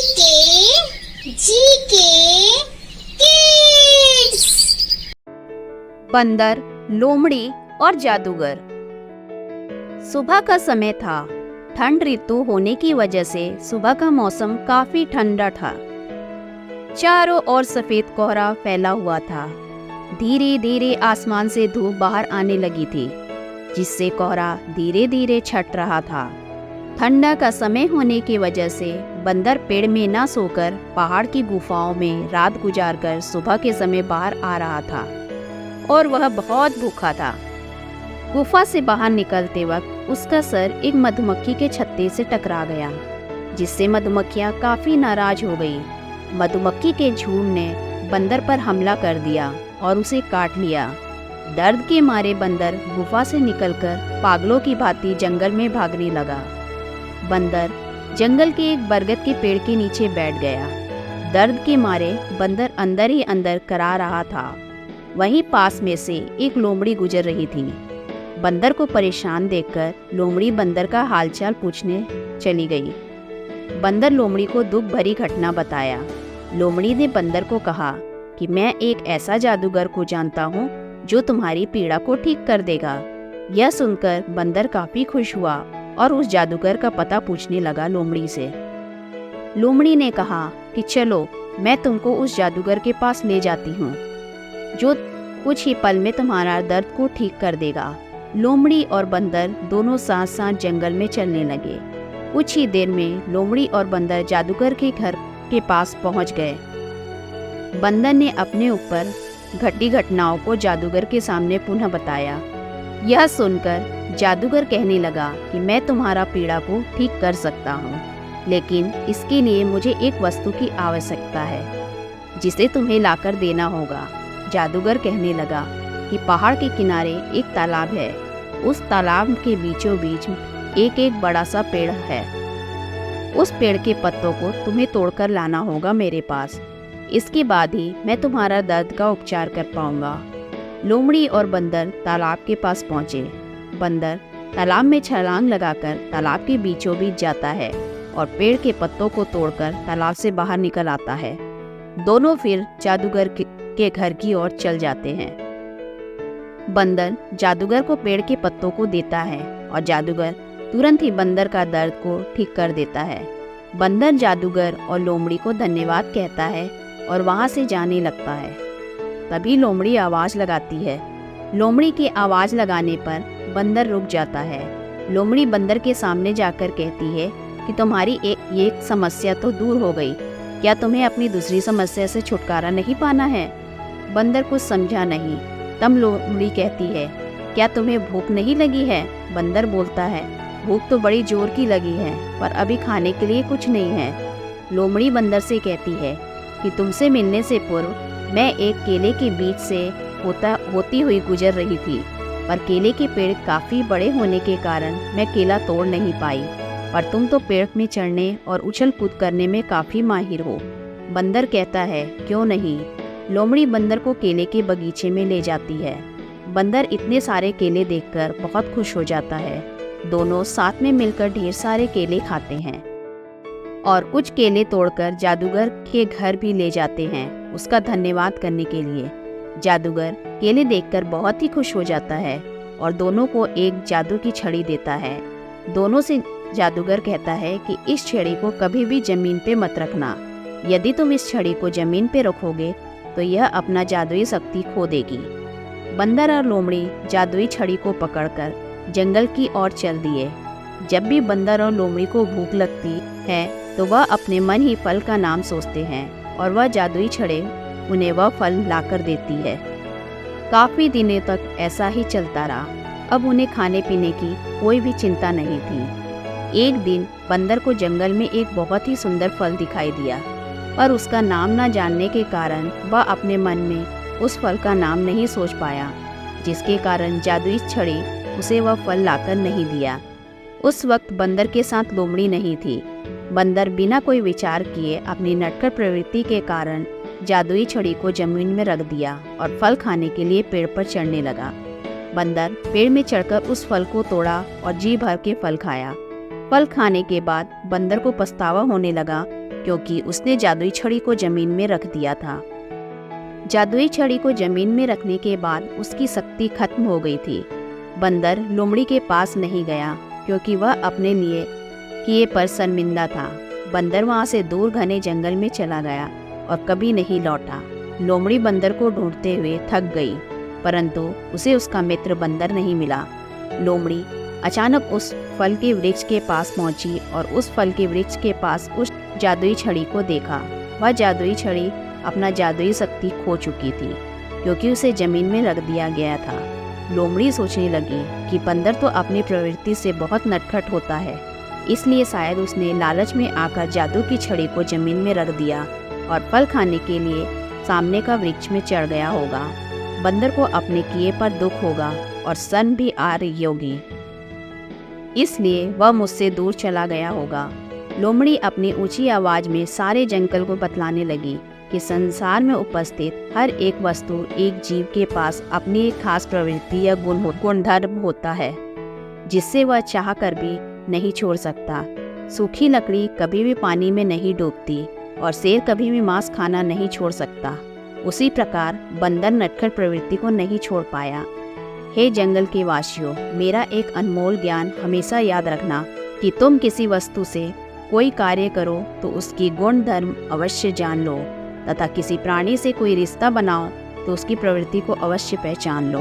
GK kids. बंदर, लोमड़ी और जादूगर। सुबह का समय था। ठंड ऋतु होने की वजह से सुबह का मौसम काफी ठंडा था। चारों ओर सफेद कोहरा फैला हुआ था। धीरे धीरे आसमान से धूप बाहर आने लगी थी, जिससे कोहरा धीरे धीरे छट रहा था। ठंडा का समय होने की वजह से बंदर पेड़ में न सोकर पहाड़ की गुफाओं में रात गुजारकर सुबह के समय बाहर आ रहा था और वह बहुत भूखा था। गुफा से बाहर निकलते वक्त उसका सर एक मधुमक्खी के छत्ते से टकरा गया, जिससे मधुमक्खियां काफी नाराज हो गई। मधुमक्खी के झुंड ने बंदर पर हमला कर दिया और उसे काट लिया। दर्द के मारे बंदर गुफा से निकलकर पागलों की भांति जंगल में भागने लगा। बंदर जंगल के एक बरगद के पेड़ के नीचे बैठ गया। दर्द के मारे बंदर अंदर ही अंदर करा रहा था। वहीं पास में से एक लोमड़ी गुजर रही थी। बंदर को परेशान देखकर लोमड़ी बंदर का हालचाल पूछने चली गई। बंदर लोमड़ी को दुख भरी घटना बताया। लोमड़ी ने बंदर को कहा कि मैं एक ऐसा जादूगर को जानता हूँ जो तुम्हारी पीड़ा को ठीक कर देगा। यह सुनकर बंदर काफी खुश हुआ और उस जादूगर का पता पूछने लगा लोमड़ी से। लोमड़ी ने कहा कि चलो, मैं तुमको उस जादूगर के पास ले जाती हूँ, जो कुछ ही पल में तुम्हारा दर्द को ठीक कर देगा। लोमड़ी और बंदर दोनों साथ साथ जंगल में चलने लगे। कुछ ही देर में लोमड़ी और बंदर जादूगर के घर के पास पहुँच गए। बंदर ने अपने ऊपर घटी घटनाओं को जादूगर के सामने पुनः बताया। यह सुनकर जादूगर कहने लगा कि मैं तुम्हारा पीड़ा को ठीक कर सकता हूँ, लेकिन इसके लिए मुझे एक वस्तु की आवश्यकता है, जिसे तुम्हें लाकर देना होगा। जादूगर कहने लगा कि पहाड़ के किनारे एक तालाब है। उस तालाब के बीचों बीच एक एक बड़ा सा पेड़ है। उस पेड़ के पत्तों को तुम्हें तोड़कर लाना होगा मेरे पास। इसके बाद ही मैं तुम्हारा दर्द का उपचार कर पाऊंगा। लोमड़ी और बंदर तालाब के पास पहुंचे। बंदर तालाब में छलांग लगाकर तालाब के बीचों बीच जाता है और पेड़ के पत्तों को तोड़कर तालाब से बाहर निकल आता है। दोनों फिर जादूगर के घर की ओर चल जाते हैं। बंदर जादूगर को पेड़ के पत्तों को देता है और जादूगर तुरंत ही बंदर का दर्द को ठीक कर देता है। बंदर जादूगर और लोमड़ी को धन्यवाद कहता है और वहां से जाने लगता है। तभी लोमड़ी आवाज लगाती है। लोमड़ी की आवाज लगाने पर बंदर रुक जाता है। लोमड़ी बंदर के सामने जाकर कहती है कि तुम्हारी एक समस्या तो दूर हो गई, क्या तुम्हें अपनी दूसरी समस्या से छुटकारा नहीं पाना है? बंदर कुछ समझा नहीं। तब लोमड़ी कहती है, क्या तुम्हें भूख नहीं लगी है? बंदर बोलता है, भूख तो बड़ी जोर की लगी है, पर अभी खाने के लिए कुछ नहीं है। लोमड़ी बंदर से कहती है कि तुमसे मिलने से पूर्व मैं एक केले के बीच से होती हुई गुजर रही थी, पर केले के पेड़ काफ़ी बड़े होने के कारण मैं केला तोड़ नहीं पाई, पर तुम तो पेड़ में चढ़ने और उछल कूद करने में काफ़ी माहिर हो। बंदर कहता है, क्यों नहीं। लोमड़ी बंदर को केले के बगीचे में ले जाती है। बंदर इतने सारे केले देखकर बहुत खुश हो जाता है। दोनों साथ में मिलकर ढेर सारे केले खाते हैं और कुछ केले तोड़कर जादूगर के घर भी ले जाते हैं उसका धन्यवाद करने के लिए। जादूगर केले देखकर बहुत ही खुश हो जाता है और दोनों को एक जादू की छड़ी देता है। दोनों से जादूगर कहता है कि इस छड़ी को कभी भी जमीन पे मत रखना। यदि तुम इस छड़ी को जमीन पे रखोगे तो यह अपना जादुई शक्ति खो देगी। बंदर और लोमड़ी जादुई छड़ी को पकड़कर जंगल की ओर चल दिए। जब भी बंदर और लोमड़ी को भूख लगती है तो वह अपने मन ही फल का नाम सोचते हैं और वह जादुई छड़ी उन्हें वह फल लाकर देती है। काफी दिनों तक ऐसा ही चलता रहा। अब उन्हें खाने पीने की कोई भी चिंता नहीं थी। एक दिन बंदर को जंगल में एक बहुत ही सुंदर फल दिखाई दिया, पर उसका नाम न जानने के कारण वह अपने मन में उस फल का नाम नहीं सोच पाया, जिसके कारण जादुई छड़ी उसे वह फल लाकर नहीं दिया। उस वक्त बंदर के साथ लोमड़ी नहीं थी। बंदर बिना कोई विचार किए अपनी नटखट प्रवृत्ति के कारण जादुई छड़ी को जमीन में रख दिया और फल खाने के लिए पेड़ पर चढ़ने लगा। बंदर पेड़ में चढ़कर उस फल को तोड़ा और जी भर के फल खाया। फल खाने के बाद बंदर को पछतावा होने लगा क्योंकि उसने जादुई छड़ी को जमीन में रख दिया था। जादुई छड़ी को जमीन में रखने के बाद उसकी शक्ति खत्म हो गई थी। बंदर लोमड़ी के पास नहीं गया क्योंकि वह अपने लिए किए पर शर्मिंदा था। बंदर वहाँ से दूर घने जंगल में चला गया और कभी नहीं लौटा। लोमड़ी बंदर को ढूंढते हुए थक गई, परंतु उसे उसका मित्र बंदर नहीं मिला। लोमड़ी अचानक उस फल के वृक्ष के पास पहुंची और उस फल के वृक्ष के पास उस जादुई छड़ी को देखा। वह जादुई छड़ी अपना जादुई शक्ति खो चुकी थी क्योंकि उसे जमीन में रख दिया गया था। लोमड़ी सोचने लगी कि बंदर तो अपनी प्रवृत्ति से बहुत नटखट होता है, इसलिए शायद उसने लालच में आकर जादू की छड़ी को जमीन में रख दिया और फल खाने के लिए सामने का वृक्ष में चढ़ गया होगा। बंदर को अपने किए पर दुख होगा और सन भी आ रही होगी, इसलिए वह मुझसे दूर चला गया होगा। लोमड़ी अपनी ऊंची आवाज में सारे जंगल को बतलाने लगी कि संसार में उपस्थित हर एक वस्तु, एक जीव के पास अपनी एक खास प्रवृत्ति या गुणधर्म होता है जिससे वह चाह कर भी नहीं छोड़ सकता। सूखी लकड़ी कभी भी पानी में नहीं डूबती और शेर कभी भी मांस खाना नहीं छोड़ सकता। उसी प्रकार बंदर नटखट प्रवृत्ति को नहीं छोड़ पाया। हे जंगल के वासियों, मेरा एक अनमोल ज्ञान हमेशा याद रखना कि तुम किसी वस्तु से कोई कार्य करो तो उसकी गुण धर्म अवश्य जान लो तथा किसी प्राणी से कोई रिश्ता बनाओ तो उसकी प्रवृत्ति को अवश्य पहचान लो।